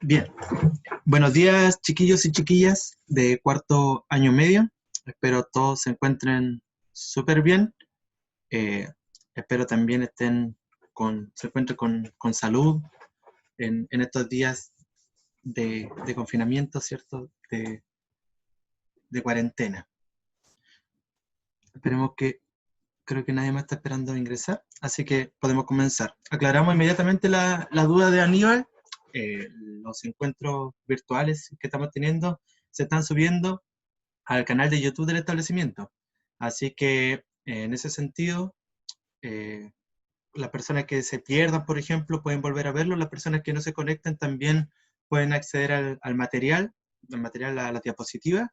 Bien, buenos días chiquillos y chiquillas de cuarto año medio. Espero todos se encuentren súper bien. Eh, Espero también se encuentren con salud en estos días de confinamiento, ¿cierto? De cuarentena. Esperemos creo que nadie más está esperando ingresar, así que podemos comenzar. Aclaramos inmediatamente la duda de Aníbal. Los encuentros virtuales que estamos teniendo se están subiendo al canal de YouTube del establecimiento. Así que en ese sentido, eh, las personas que se pierdan, por ejemplo, pueden volver a verlo. Las personas que no se conecten también pueden acceder al material, a la diapositiva,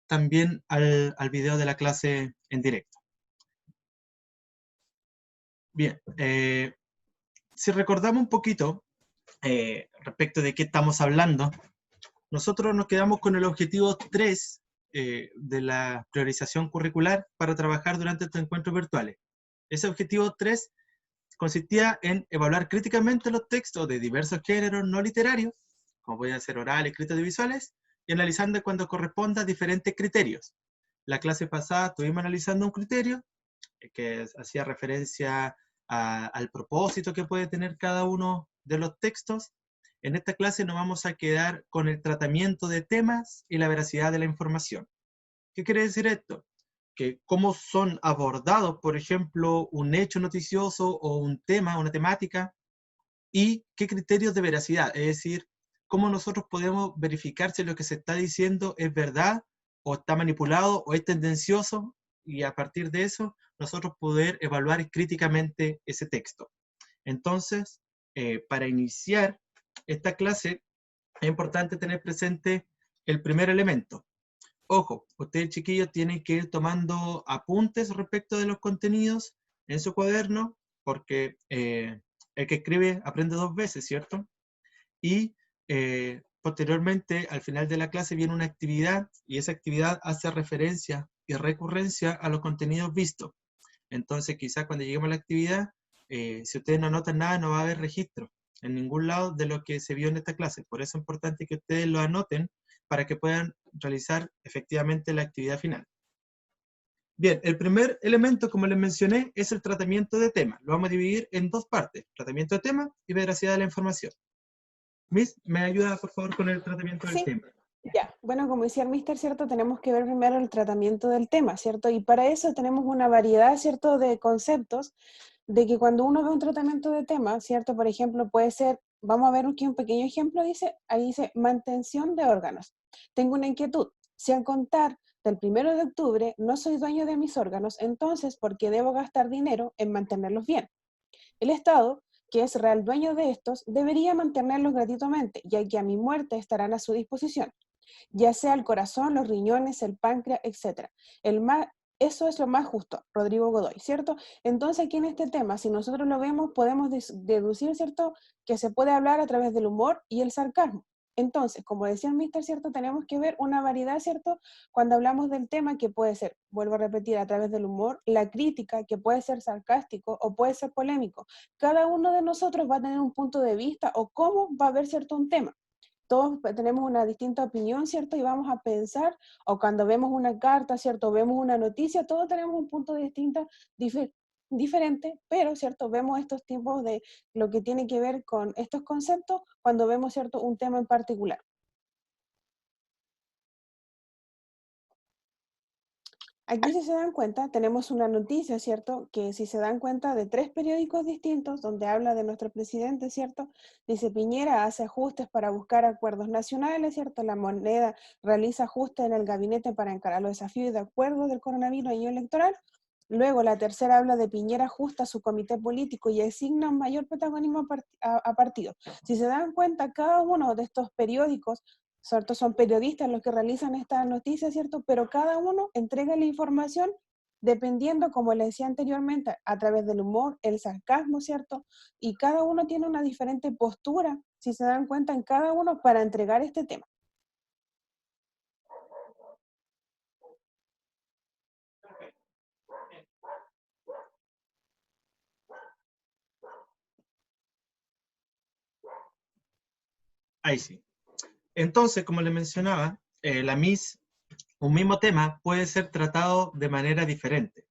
también al video de la clase en directo. Bien, si recordamos un poquito respecto de qué estamos hablando, nosotros nos quedamos con el objetivo 3 de la priorización curricular para trabajar durante estos encuentros virtuales. Ese objetivo 3 consistía en evaluar críticamente los textos de diversos géneros no literarios, como pueden ser orales, escritos y visuales, y analizando cuando corresponda diferentes criterios. La clase pasada estuvimos analizando un criterio que hacía referencia al propósito que puede tener cada uno de los textos. En esta clase nos vamos a quedar con el tratamiento de temas y la veracidad de la información. ¿Qué quiere decir esto? Que cómo son abordados, por ejemplo, un hecho noticioso o un tema, una temática, y qué criterios de veracidad, es decir, cómo nosotros podemos verificar si lo que se está diciendo es verdad, o está manipulado, o es tendencioso, y a partir de eso, nosotros poder evaluar críticamente ese texto. Entonces, para iniciar esta clase, es importante tener presente el primer elemento. Ojo, ustedes chiquillos tienen que ir tomando apuntes respecto de los contenidos en su cuaderno, porque el que escribe aprende dos veces, ¿cierto? Y posteriormente, al final de la clase, viene una actividad, y esa actividad hace referencia y recurrencia a los contenidos vistos. Entonces, quizás cuando lleguemos a la actividad, si ustedes no anotan nada, no va a haber registro en ningún lado de lo que se vio en esta clase. Por eso es importante que ustedes lo anoten para que puedan realizar efectivamente la actividad final. Bien, el primer elemento, como les mencioné, es el tratamiento de tema. Lo vamos a dividir en dos partes: tratamiento de tema y veracidad de la información. Miss, ¿me ayuda por favor con el tratamiento del Sí, tema? ya. Bueno, como decía el mister, ¿cierto? Tenemos que ver primero el tratamiento del tema, ¿cierto? Y para eso tenemos una variedad, ¿cierto?, de conceptos, de que cuando uno ve un tratamiento de tema, ¿cierto? Por ejemplo, puede ser, vamos a ver aquí un pequeño ejemplo, ahí dice, mantención de órganos. Tengo una inquietud. Si al contar del 1 de octubre no soy dueño de mis órganos, entonces, ¿por qué debo gastar dinero en mantenerlos bien? El Estado, que es real dueño de estos, debería mantenerlos gratuitamente, ya que a mi muerte estarán a su disposición, ya sea el corazón, los riñones, el páncreas, etc. Eso es lo más justo, Rodrigo Godoy, ¿cierto? Entonces aquí en este tema, si nosotros lo vemos, podemos deducir, ¿cierto?, que se puede hablar a través del humor y el sarcasmo. Entonces, como decía el mister, ¿cierto?, tenemos que ver una variedad, ¿cierto?, cuando hablamos del tema, que puede ser, vuelvo a repetir, a través del humor, la crítica, que puede ser sarcástico o puede ser polémico. Cada uno de nosotros va a tener un punto de vista o cómo va a ver, ¿cierto?, un tema. Todos tenemos una distinta opinión, ¿cierto? Y vamos a pensar, o cuando vemos una carta, ¿cierto? Vemos una noticia, todos tenemos un punto de vista diferente, pero, ¿cierto? Vemos estos tipos de lo que tiene que ver con estos conceptos cuando vemos, ¿cierto?, un tema en particular. Aquí, si se dan cuenta, tenemos una noticia, ¿cierto? Que si se dan cuenta, de 3 periódicos distintos donde habla de nuestro presidente, ¿cierto? Dice: Piñera hace ajustes para buscar acuerdos nacionales, ¿cierto? La Moneda realiza ajustes en el gabinete para encarar los desafíos de acuerdo del coronavirus año electoral. Luego, la tercera habla de Piñera ajusta su comité político y asigna un mayor protagonismo a partidos. Si se dan cuenta, cada uno de estos periódicos, ¿cierto?, son periodistas los que realizan estas noticias, ¿cierto? Pero cada uno entrega la información dependiendo, como les decía anteriormente, a través del humor, el sarcasmo, ¿cierto? Y cada uno tiene una diferente postura, si se dan cuenta, en cada uno para entregar este tema. Ahí sí. Entonces, como les mencionaba, un mismo tema puede ser tratado de manera diferente.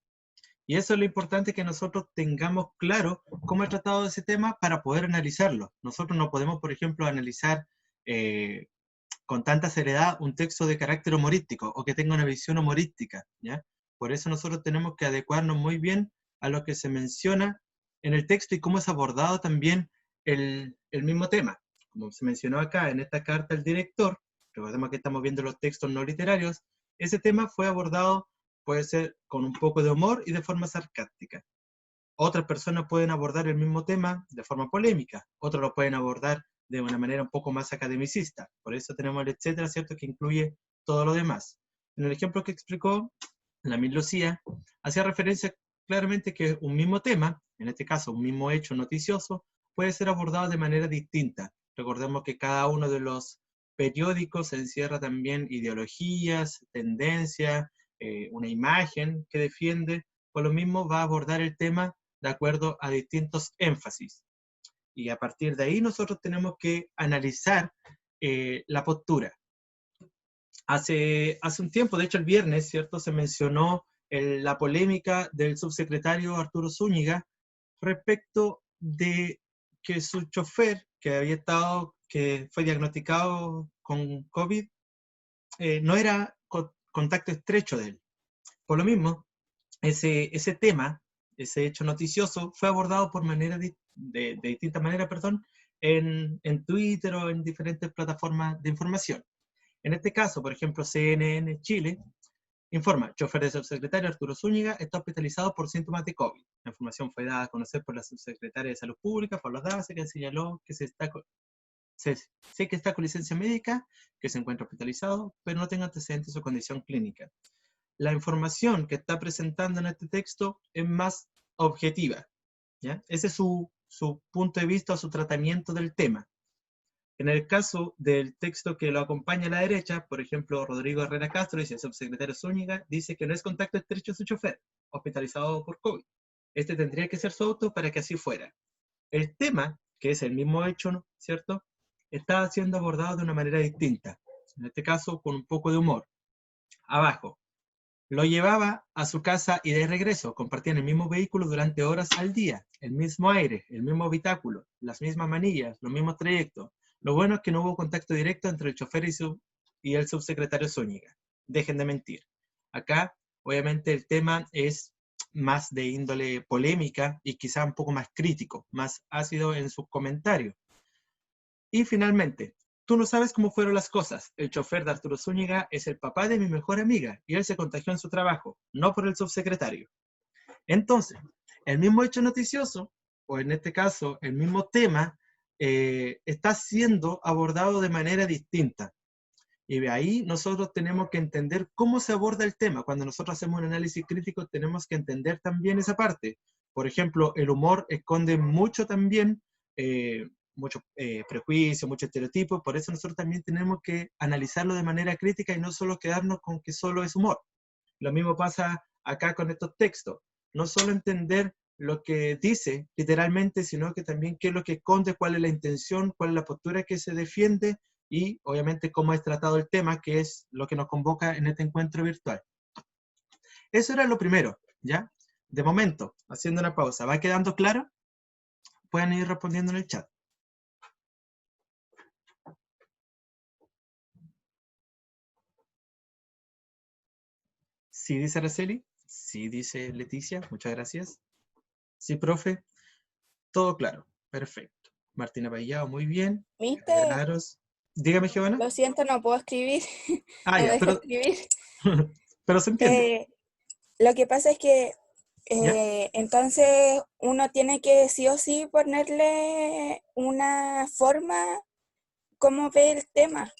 Y eso es lo importante, que nosotros tengamos claro cómo he tratado ese tema para poder analizarlo. Nosotros no podemos, por ejemplo, analizar con tanta seriedad un texto de carácter humorístico o que tenga una visión humorística, ¿ya? Por eso nosotros tenemos que adecuarnos muy bien a lo que se menciona en el texto y cómo es abordado también el mismo tema. Como se mencionó acá en esta carta al director, recordemos que estamos viendo los textos no literarios, ese tema fue abordado, puede ser con un poco de humor y de forma sarcástica. Otras personas pueden abordar el mismo tema de forma polémica, otros lo pueden abordar de una manera un poco más academicista. Por eso tenemos el etcétera, ¿cierto?, que incluye todo lo demás. En el ejemplo que explicó la Miss Lucía, hacía referencia claramente que un mismo tema, en este caso un mismo hecho noticioso, puede ser abordado de manera distinta. Recordemos que cada uno de los periódicos encierra también ideologías, tendencias, una imagen que defiende. Por lo mismo va a abordar el tema de acuerdo a distintos énfasis. Y a partir de ahí nosotros tenemos que analizar la postura. Hace un tiempo, de hecho el viernes, ¿cierto?, se mencionó la polémica del subsecretario Arturo Zúñiga respecto de que su chofer, que fue diagnosticado con COVID, no era contacto estrecho de él. Por lo mismo, ese tema, ese hecho noticioso, fue abordado de distintas maneras, en Twitter o en diferentes plataformas de información. En este caso, por ejemplo, CNN Chile informa: chofer del subsecretario Arturo Zúñiga está hospitalizado por síntomas de COVID. La información fue dada a conocer por la subsecretaria de Salud Pública, Paula Daza, que señaló que sé que está con licencia médica, que se encuentra hospitalizado, pero no tenga antecedentes o condición clínica. La información que está presentando en este texto es más objetiva, ¿ya? Ese es su punto de vista o su tratamiento del tema. En el caso del texto que lo acompaña a la derecha, por ejemplo, Rodrigo Herrera Castro dice: el subsecretario Zúñiga dice que no es contacto estrecho su chofer, hospitalizado por COVID. Este tendría que ser su auto para que así fuera. El tema, que es el mismo hecho, ¿cierto?, está siendo abordado de una manera distinta. En este caso, con un poco de humor. Abajo: lo llevaba a su casa y de regreso. Compartían el mismo vehículo durante horas al día, el mismo aire, el mismo habitáculo, las mismas manillas, los mismos trayectos. Lo bueno es que no hubo contacto directo entre el chofer y el subsecretario Zúñiga. Dejen de mentir. Acá, obviamente, el tema es más de índole polémica y quizá un poco más crítico, más ácido en sus comentarios. Y finalmente: tú no sabes cómo fueron las cosas. El chofer de Arturo Zúñiga es el papá de mi mejor amiga y él se contagió en su trabajo, no por el subsecretario. Entonces, el mismo hecho noticioso, o en este caso, el mismo tema, está siendo abordado de manera distinta. Y de ahí nosotros tenemos que entender cómo se aborda el tema. Cuando nosotros hacemos un análisis crítico, tenemos que entender también esa parte. Por ejemplo, el humor esconde mucho también, mucho prejuicio, mucho estereotipo. Por eso nosotros también tenemos que analizarlo de manera crítica y no solo quedarnos con que solo es humor. Lo mismo pasa acá con estos textos. No solo entender lo que dice literalmente, sino que también qué es lo que esconde, cuál es la intención, cuál es la postura que se defiende y obviamente cómo es tratado el tema, que es lo que nos convoca en este encuentro virtual. Eso era lo primero, ¿ya? De momento, haciendo una pausa, ¿va quedando claro? Pueden ir respondiendo en el chat. Sí, dice Araceli. Sí, dice Leticia. Muchas gracias. Sí, profe. Todo claro. Perfecto. Martina Payao, muy bien. Mister, Claros. Dígame, Giovanna. lo siento, no puedo escribir. Ah, No me ya, deja pero, escribir. pero se entiende. Lo que pasa es que ¿Ya? entonces uno tiene que sí o sí ponerle una forma como ve el tema.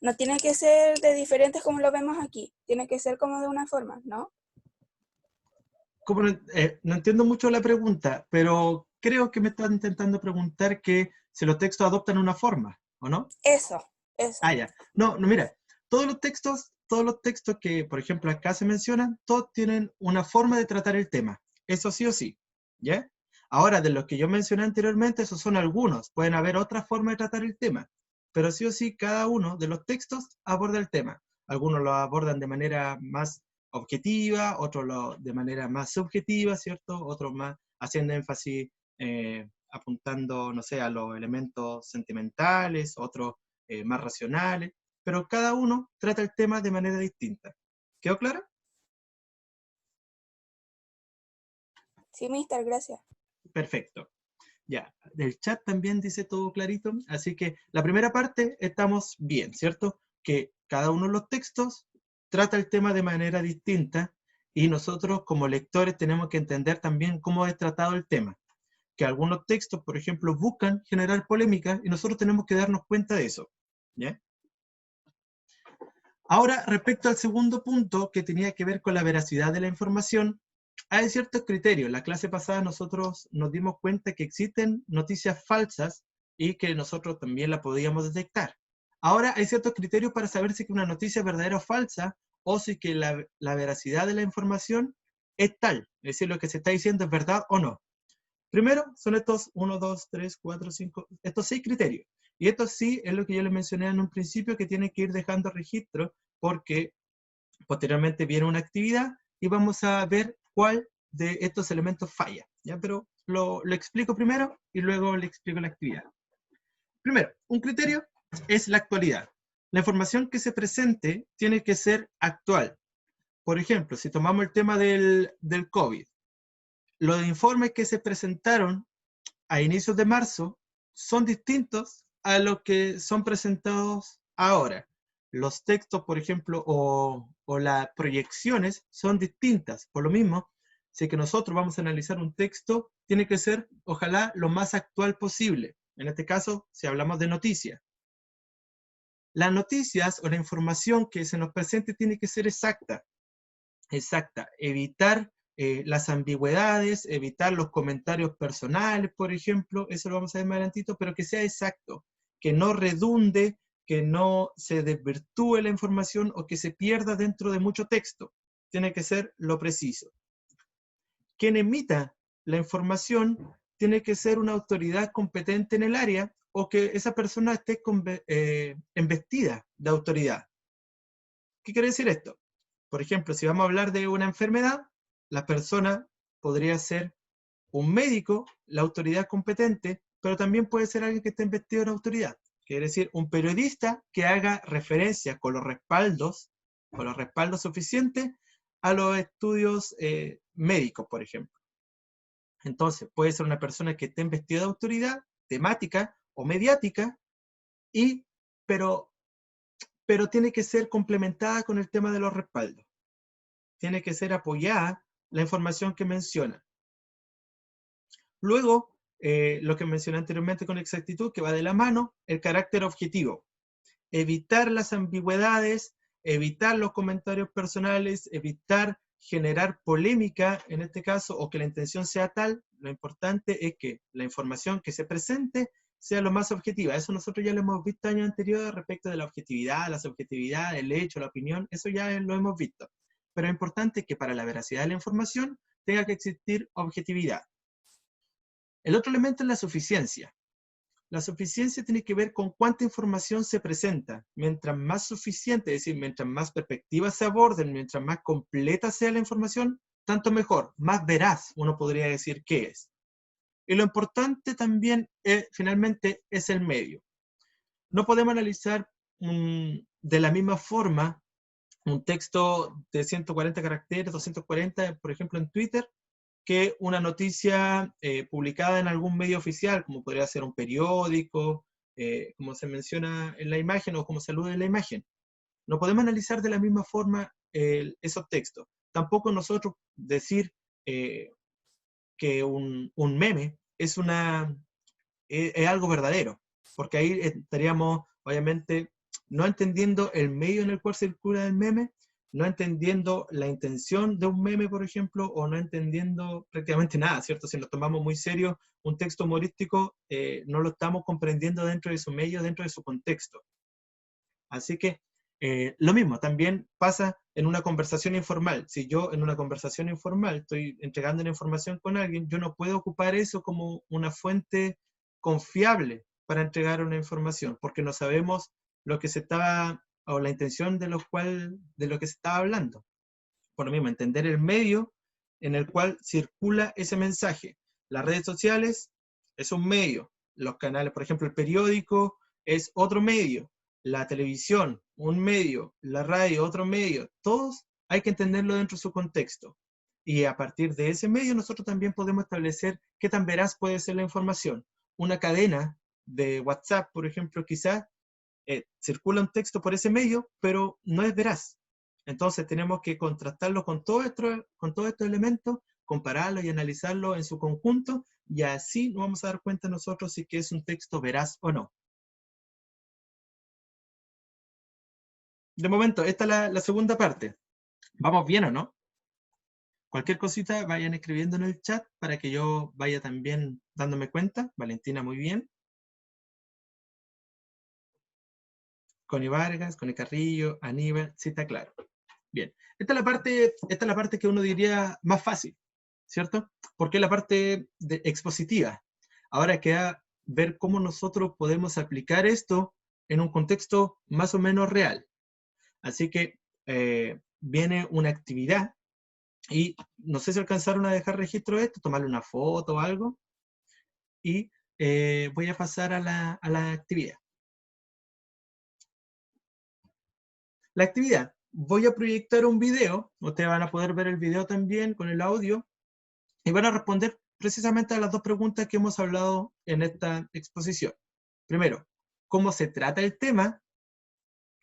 No tiene que ser de diferentes como lo vemos aquí. Tiene que ser como de una forma, ¿no? Como no entiendo mucho la pregunta, pero creo que me están intentando preguntar que si los textos adoptan una forma, ¿o no? Eso, Ah, eso. ya. No, no, mira, todos los textos que, por ejemplo, acá se mencionan, todos tienen una forma de tratar el tema. Eso sí o sí, ¿ya? Ahora, de los que yo mencioné anteriormente, esos son algunos. Pueden haber otras formas de tratar el tema. pero sí o sí cada uno de los textos aborda el tema. Algunos lo abordan de manera más objetiva, otros de manera más subjetiva, ¿cierto? Otros más haciendo énfasis, apuntando, no sé, a los elementos sentimentales, otros más racionales, pero cada uno trata el tema de manera distinta. ¿Quedó claro? Sí, mister, gracias. Perfecto. Ya, el chat también dice todo clarito, así que la primera parte estamos bien, ¿cierto? Que cada uno de los textos trata el tema de manera distinta y nosotros como lectores tenemos que entender también cómo es tratado el tema. Que algunos textos, por ejemplo, buscan generar polémica y nosotros tenemos que darnos cuenta de eso, ¿ya? Ahora, respecto al segundo punto que tenía que ver con la veracidad de la información, hay ciertos criterios. La clase pasada nosotros nos dimos cuenta que existen noticias falsas y que nosotros también la podíamos detectar. Ahora hay ciertos criterios para saber si una noticia es verdadera o falsa, o si que la veracidad de la información es tal, es decir, lo que se está diciendo es verdad o no. Primero son estos 1, 2, 3, 4, 5, estos 6 criterios. Y esto sí es lo que yo les mencioné en un principio, que tiene que ir dejando registro, porque posteriormente viene una actividad y vamos a ver cuál de estos elementos falla, ¿ya? Pero lo explico primero y luego le explico la actividad. Primero, un criterio es la actualidad. La información que se presente tiene que ser actual. Por ejemplo, si tomamos el tema del COVID, los informes que se presentaron a inicios de marzo son distintos a los que son presentados ahora. Los textos, por ejemplo, o las proyecciones son distintas. Por lo mismo, si que nosotros vamos a analizar un texto, tiene que ser, ojalá, lo más actual posible. En este caso, si hablamos de noticias. Las noticias o la información que se nos presente tiene que ser exacta. Exacta. Evitar las ambigüedades, evitar los comentarios personales, por ejemplo, eso lo vamos a ver más adelantito, pero que sea exacto, que no redunde, que no se desvirtúe la información o que se pierda dentro de mucho texto. Tiene que ser lo preciso. Quien emita la información tiene que ser una autoridad competente en el área o que esa persona esté investida de autoridad. ¿Qué quiere decir esto? Por ejemplo, si vamos a hablar de una enfermedad, la persona podría ser un médico, la autoridad competente, pero también puede ser alguien que esté investido en autoridad. Quiere decir, un periodista que haga referencia con los respaldos suficientes a los estudios médicos, por ejemplo. Entonces, puede ser una persona que esté investida de autoridad, temática o mediática, pero tiene que ser complementada con el tema de los respaldos. Tiene que ser apoyada la información que menciona. Luego, lo que mencioné anteriormente con exactitud, que va de la mano, el carácter objetivo. Evitar las ambigüedades, evitar los comentarios personales, evitar generar polémica en este caso, o que la intención sea tal. Lo importante es que la información que se presente sea lo más objetiva. Eso nosotros ya lo hemos visto años anteriores respecto de la objetividad, la subjetividad, el hecho, la opinión, eso ya lo hemos visto. Pero es importante que para la veracidad de la información tenga que existir objetividad. El otro elemento es la suficiencia. La suficiencia tiene que ver con cuánta información se presenta. Mientras más suficiente, es decir, mientras más perspectivas se aborden, mientras más completa sea la información, tanto mejor, más veraz uno podría decir que es. Y lo importante también, finalmente, es el medio. No podemos analizar de la misma forma un texto de 140 caracteres, 240, por ejemplo, en Twitter, que una noticia publicada en algún medio oficial, como podría ser un periódico, como se menciona en la imagen o como se alude en la imagen. No podemos analizar de la misma forma esos textos. Tampoco nosotros decir que un meme es algo verdadero, porque ahí estaríamos, obviamente, no entendiendo el medio en el cual circula el meme, no entendiendo la intención de un meme, por ejemplo, o no entendiendo prácticamente nada, ¿cierto? Si nos tomamos muy serio un texto humorístico, no lo estamos comprendiendo dentro de su medio, dentro de su contexto. Así que lo mismo, también pasa en una conversación informal. Si yo en una conversación informal estoy entregando una información con alguien, yo no puedo ocupar eso como una fuente confiable para entregar una información, porque no sabemos lo que se estaba, o la intención de lo que se estaba hablando. Por lo mismo, entender el medio en el cual circula ese mensaje. Las redes sociales es un medio, los canales, por ejemplo, el periódico es otro medio, la televisión, un medio, la radio, otro medio, todos hay que entenderlo dentro de su contexto. Y a partir de ese medio nosotros también podemos establecer qué tan veraz puede ser la información. Una cadena de WhatsApp, por ejemplo, quizás circula un texto por ese medio, pero no es veraz. Entonces tenemos que contrastarlo con todos estos elementos, compararlo y analizarlo en su conjunto, y así nos vamos a dar cuenta nosotros si que es un texto veraz o no. De momento, esta es la segunda parte. ¿Vamos bien o no? Cualquier cosita vayan escribiendo en el chat para que yo vaya también dándome cuenta. Valentina, muy bien. Connie Vargas, Connie Carrillo, Aníbal, sí está claro. Bien, esta es la parte que uno diría más fácil, ¿cierto? Porque es la parte expositiva. Ahora queda ver cómo nosotros podemos aplicar esto en un contexto más o menos real. Así que viene una actividad y no sé si alcanzaron a dejar registro de esto, tomarle una foto o algo, y voy a pasar a la actividad. La actividad, voy a proyectar un video, ustedes van a poder ver el video también con el audio, y van a responder precisamente a las dos preguntas que hemos hablado en esta exposición. Primero, ¿cómo se trata el tema?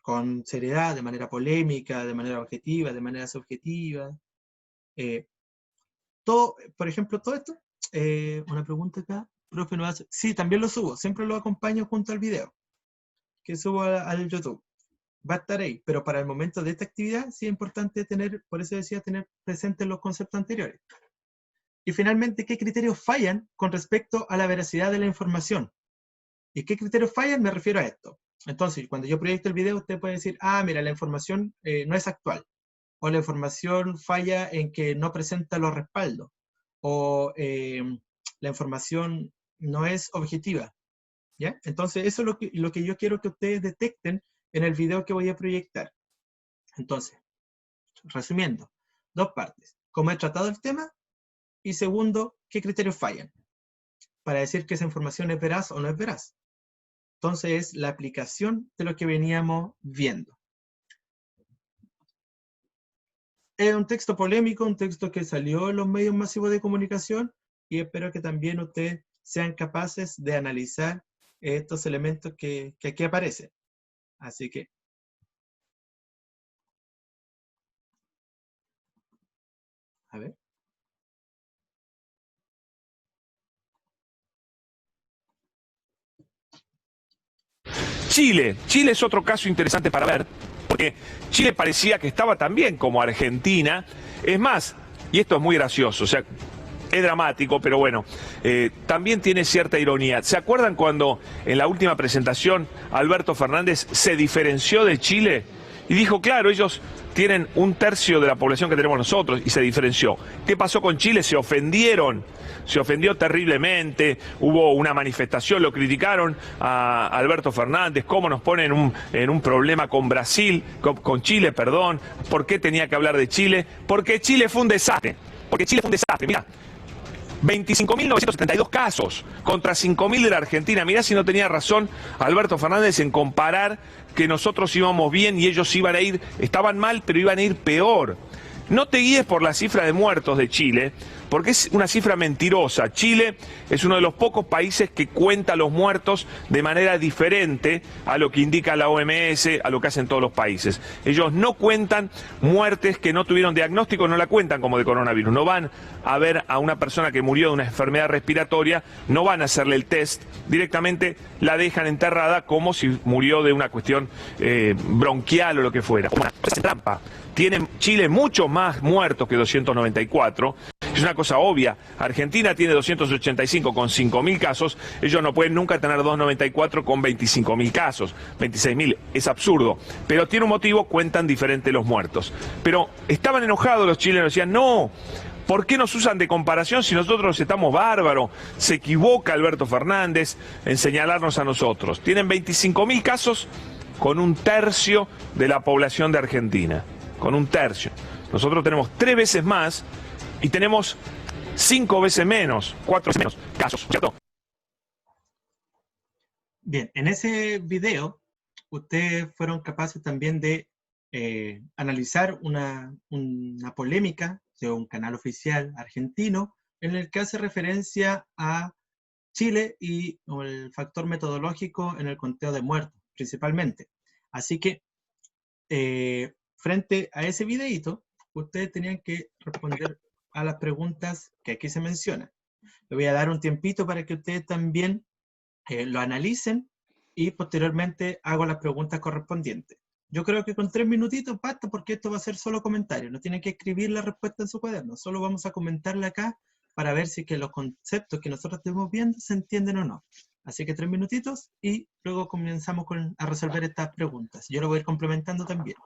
Con seriedad, de manera polémica, de manera objetiva, de manera subjetiva. Por ejemplo, todo esto, una pregunta acá, profe, ¿no hace? Sí, también lo subo, siempre lo acompaño junto al video, que subo al YouTube. Va a estar ahí, pero para el momento de esta actividad sí es importante tener, por eso decía, tener presentes los conceptos anteriores. Y finalmente, ¿qué criterios fallan con respecto a la veracidad de la información? ¿Y qué criterios fallan? Me refiero a esto. Entonces, cuando yo proyecto el video, usted puede decir, ah, mira, la información no es actual, o la información falla en que no presenta los respaldos, o la información no es objetiva, ¿ya? Entonces, eso es lo que yo quiero que ustedes detecten en el video que voy a proyectar. Entonces, resumiendo, dos partes. ¿Cómo he tratado el tema? Y segundo, ¿qué criterios fallan? Para decir que esa información es veraz o no es veraz. Entonces, es la aplicación de lo que veníamos viendo. Es un texto polémico, un texto que salió en los medios masivos de comunicación, y espero que también ustedes sean capaces de analizar estos elementos que aquí aparecen. Así que, a ver. Chile es otro caso interesante para ver, porque Chile parecía que estaba tan bien como Argentina. Es más, y esto es muy gracioso, o sea, es dramático, pero bueno, también tiene cierta ironía. ¿Se acuerdan cuando en la última presentación Alberto Fernández se diferenció de Chile? Y dijo, claro, ellos tienen un tercio de la población que tenemos nosotros, y se diferenció. ¿Qué pasó con Chile? Se ofendieron. Se ofendió terriblemente, hubo una manifestación, lo criticaron a Alberto Fernández, cómo nos pone en un problema con Brasil, con Chile, perdón, por qué tenía que hablar de Chile, porque Chile fue un desastre, mirá. 25.972 casos contra 5.000 de la Argentina. Mirá si no tenía razón Alberto Fernández en comparar que nosotros íbamos bien y ellos iban a ir, estaban mal, pero iban a ir peor. No te guíes por la cifra de muertos de Chile, porque es una cifra mentirosa. Chile es uno de los pocos países que cuenta los muertos de manera diferente a lo que indica la OMS, a lo que hacen todos los países. Ellos no cuentan muertes que no tuvieron diagnóstico, no la cuentan como de coronavirus. No van a ver a una persona que murió de una enfermedad respiratoria, no van a hacerle el test, directamente la dejan enterrada como si murió de una cuestión bronquial o lo que fuera. Es trampa. Tiene Chile mucho más muertos que 294. Es una cosa obvia. Argentina tiene 285 con 5.000 casos. Ellos no pueden nunca tener 294 con 25.000 casos. 26.000. Es absurdo. Pero tiene un motivo, cuentan diferente los muertos. Pero estaban enojados los chilenos. Decían, no, ¿Por qué nos usan de comparación si nosotros estamos bárbaros? Se equivoca Alberto Fernández en señalarnos a nosotros. Tienen 25.000 casos con 1/3 de la población de Argentina. Con 1/3. Nosotros tenemos 3 veces más y tenemos 5 veces menos, 4 veces menos casos, ¿cierto? Bien, en ese video, ustedes fueron capaces también de analizar una polémica de un canal oficial argentino en el que hace referencia a Chile y el factor metodológico en el conteo de muertos, principalmente. Así que, frente a ese videíto, ustedes tenían que responder a las preguntas que aquí se mencionan. Le voy a dar un tiempito para que ustedes también lo analicen y posteriormente hago las preguntas correspondientes. Yo creo que con 3 minutitos basta porque esto va a ser solo comentario, no tienen que escribir la respuesta en su cuaderno, solo vamos a comentarla acá para ver si que los conceptos que nosotros estemos viendo se entienden o no. Así que 3 minutitos y luego comenzamos a resolver estas preguntas. Yo lo voy a ir complementando también.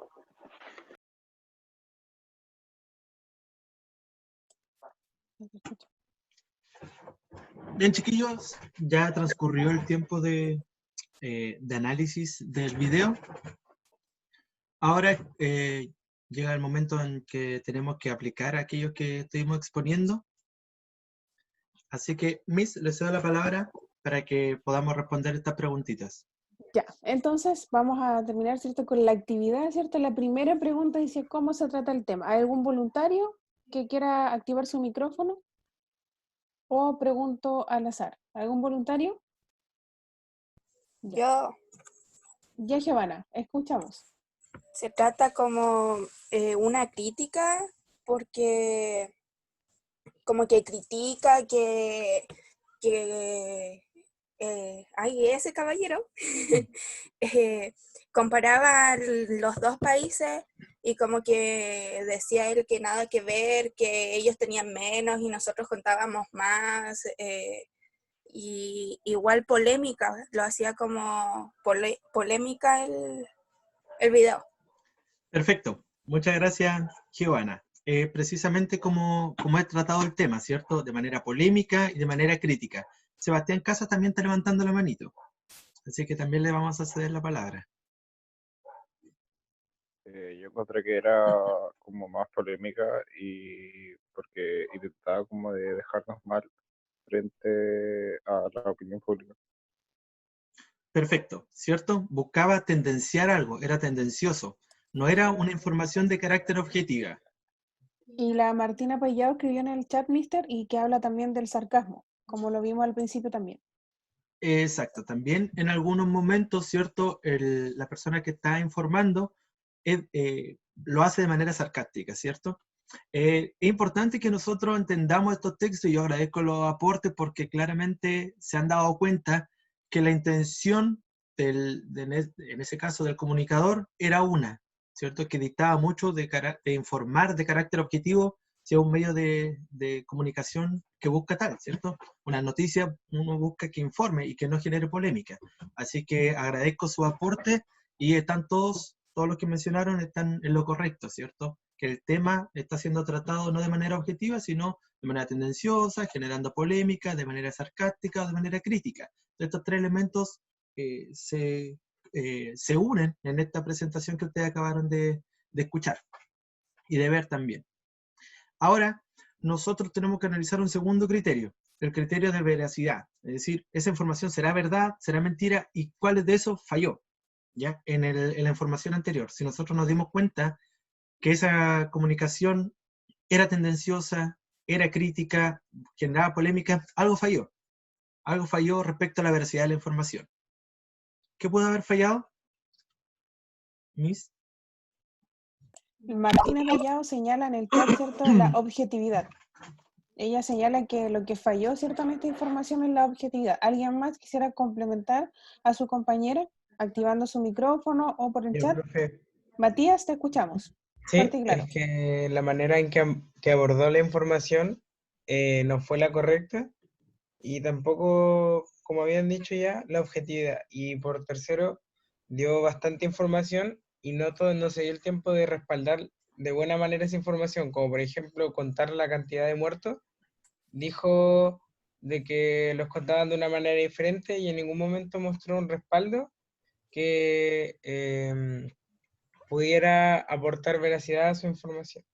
Bien, chiquillos, ya transcurrió el tiempo de análisis del video. Ahora llega el momento en que tenemos que aplicar aquello que estuvimos exponiendo. Así que, Miss, les cedo la palabra para que podamos responder estas preguntitas. Ya, entonces vamos a terminar, ¿cierto?, con la actividad, ¿cierto? La primera pregunta dice, ¿cómo se trata el tema? ¿Hay algún voluntario que quiera activar su micrófono? ¿O pregunto al azar? ¿Algún voluntario? Yo, Ya, Giovanna, escuchamos. se trata como una crítica, porque como que critica ay, ese caballero comparaba los dos países y como que decía él que nada que ver, que ellos tenían menos y nosotros contábamos más, y igual polémica, lo hacía como polémica el video. Perfecto. Muchas gracias, Giovanna. Precisamente como he tratado el tema, ¿cierto? De manera polémica y de manera crítica. Sebastián Casas también está levantando la manito. Así que también le vamos a ceder la palabra. Yo encontré que era como más polémica y porque intentaba como de dejarnos mal frente a la opinión pública. Perfecto, ¿cierto? Buscaba tendenciar algo, era tendencioso. No era una información de carácter objetiva. Y la Martina Payao escribió en el chat, mister, y que habla también del sarcasmo, como lo vimos al principio también. Exacto, también en algunos momentos, ¿cierto? La persona que está informando lo hace de manera sarcástica, ¿cierto? Es importante que nosotros entendamos estos textos y yo agradezco los aportes porque claramente se han dado cuenta que la intención en ese caso del comunicador era una, ¿cierto? Que dictaba mucho de informar de carácter objetivo, sea un medio de comunicación que busca tal, ¿cierto? Una noticia uno busca que informe y que no genere polémica. Así que agradezco su aporte y están todos los que mencionaron están en lo correcto, ¿cierto? Que el tema está siendo tratado no de manera objetiva, sino de manera tendenciosa, generando polémica, de manera sarcástica o de manera crítica. Estos 3 elementos se unen en esta presentación que ustedes acabaron de escuchar y de ver también. Ahora, nosotros tenemos que analizar un segundo criterio, el criterio de veracidad. Es decir, ¿esa información será verdad, será mentira? ¿Y cuál de esos falló? ¿Ya? En la información anterior. Si nosotros nos dimos cuenta que esa comunicación era tendenciosa, era crítica, generaba polémica, algo falló. Algo falló respecto a la veracidad de la información. ¿Qué pudo haber fallado? Miss. Martina Payao señala en el chat, ¿cierto?, la objetividad. Ella señala que lo que falló ciertamente información es la objetividad. ¿Alguien más quisiera complementar a su compañera activando su micrófono o por el Yo, chat? profe, Matías, te escuchamos. sí, Fuerte y claro. es que la manera en que abordó la información no fue la correcta y tampoco, como habían dicho ya, la objetividad. Y por tercero, dio bastante información y no se dio el tiempo de respaldar de buena manera esa información, como por ejemplo contar la cantidad de muertos, dijo de que los contaban de una manera diferente y en ningún momento mostró un respaldo que pudiera aportar veracidad a su información.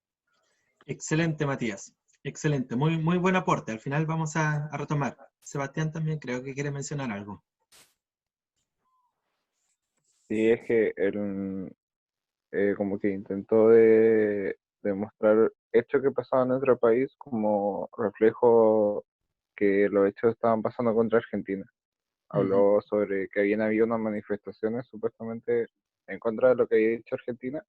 Excelente, Matías. Excelente. Muy, muy buen aporte. Al final vamos a retomar. Sebastián también creo que quiere mencionar algo. Sí, es que él como que intentó de demostrar hechos que pasaban en nuestro país como reflejo que los hechos estaban pasando contra Argentina. Habló sobre que habían habido unas manifestaciones supuestamente en contra de lo que había dicho Argentina,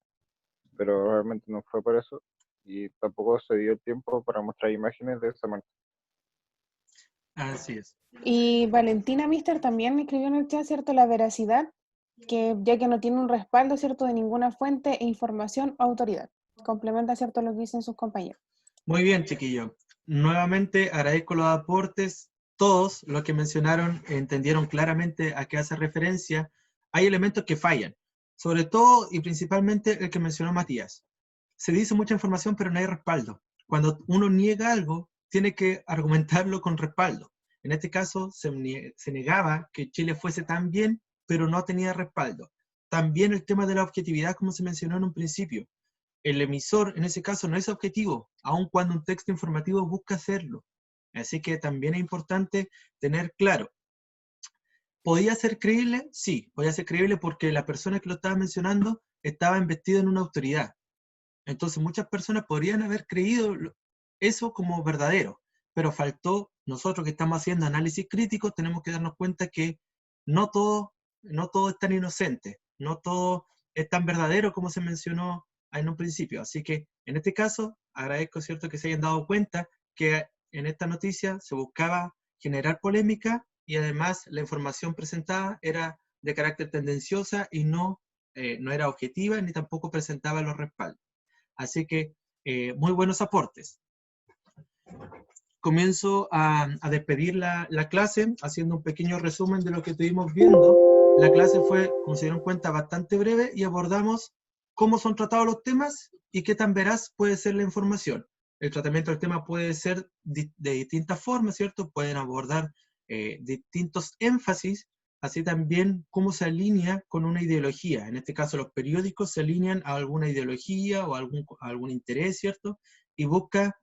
pero realmente no fue por eso y tampoco se dio el tiempo para mostrar imágenes de esa manera. Así es. Y Valentina Mister también escribió en el chat, ¿cierto? La veracidad, que ya que no tiene un respaldo, ¿cierto? De ninguna fuente e información o autoridad. Complementa, ¿cierto? Lo que dicen sus compañeros. Muy bien, chiquillo. Nuevamente agradezco los aportes. Todos los que mencionaron entendieron claramente a qué hace referencia. Hay elementos que fallan, sobre todo y principalmente el que mencionó Matías. Se dice mucha información, pero no hay respaldo. Cuando uno niega algo, tiene que argumentarlo con respaldo. En este caso, se negaba que Chile fuese tan bien, pero no tenía respaldo. También el tema de la objetividad, como se mencionó en un principio. El emisor, en ese caso, no es objetivo, aun cuando un texto informativo busca hacerlo. Así que también es importante tener claro. ¿Podía ser creíble? Sí, podía ser creíble porque la persona que lo estaba mencionando estaba investida en una autoridad. Entonces muchas personas podrían haber creído eso como verdadero, pero faltó, nosotros que estamos haciendo análisis crítico, tenemos que darnos cuenta que no todo es tan inocente, no todo es tan verdadero como se mencionó en un principio. Así que en este caso, agradezco, ¿cierto?, que se hayan dado cuenta que en esta noticia se buscaba generar polémica y además la información presentada era de carácter tendenciosa y no era objetiva ni tampoco presentaba los respaldos. Así que muy buenos aportes. Comienzo a despedir la clase haciendo un pequeño resumen de lo que estuvimos viendo. La clase fue, como se dieron cuenta, bastante breve y abordamos cómo son tratados los temas y qué tan veraz puede ser la información. El tratamiento del tema puede ser de distintas formas, ¿cierto? Pueden abordar distintos énfasis, así también cómo se alinea con una ideología. En este caso, los periódicos se alinean a alguna ideología o a algún interés, ¿cierto? Y busca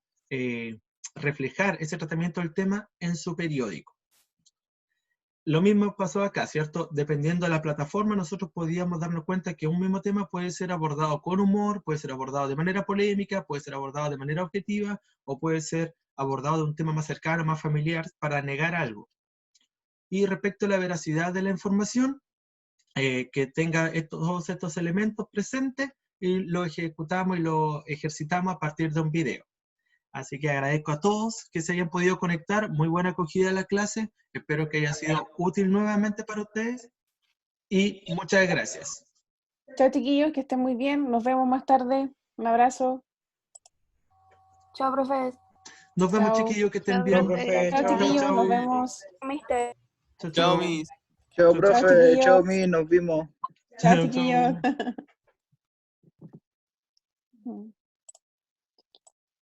reflejar ese tratamiento del tema en su periódico. Lo mismo pasó acá, ¿cierto? Dependiendo de la plataforma, nosotros podíamos darnos cuenta que un mismo tema puede ser abordado con humor, puede ser abordado de manera polémica, puede ser abordado de manera objetiva, o puede ser abordado de un tema más cercano, más familiar, para negar algo. Y respecto a la veracidad de la información, que tenga todos estos elementos presentes, y lo ejecutamos y lo ejercitamos a partir de un video. Así que agradezco a todos que se hayan podido conectar. Muy buena acogida de la clase. Espero que haya sido útil nuevamente para ustedes. Y muchas gracias. Chao, chiquillos, que estén muy bien. Nos vemos más tarde. Un abrazo. Chao, profe. Nos vemos, Chao. chiquillos, que estén Chao, bien. profe. Chao, Chao. chiquillos, Chao. nos vemos. Mister. Chao, Chao, chao. mis. Chao, Chao, profe. chiquillos. Chao, mi. Nos vimos. Chao, Chao, chiquillos. chao.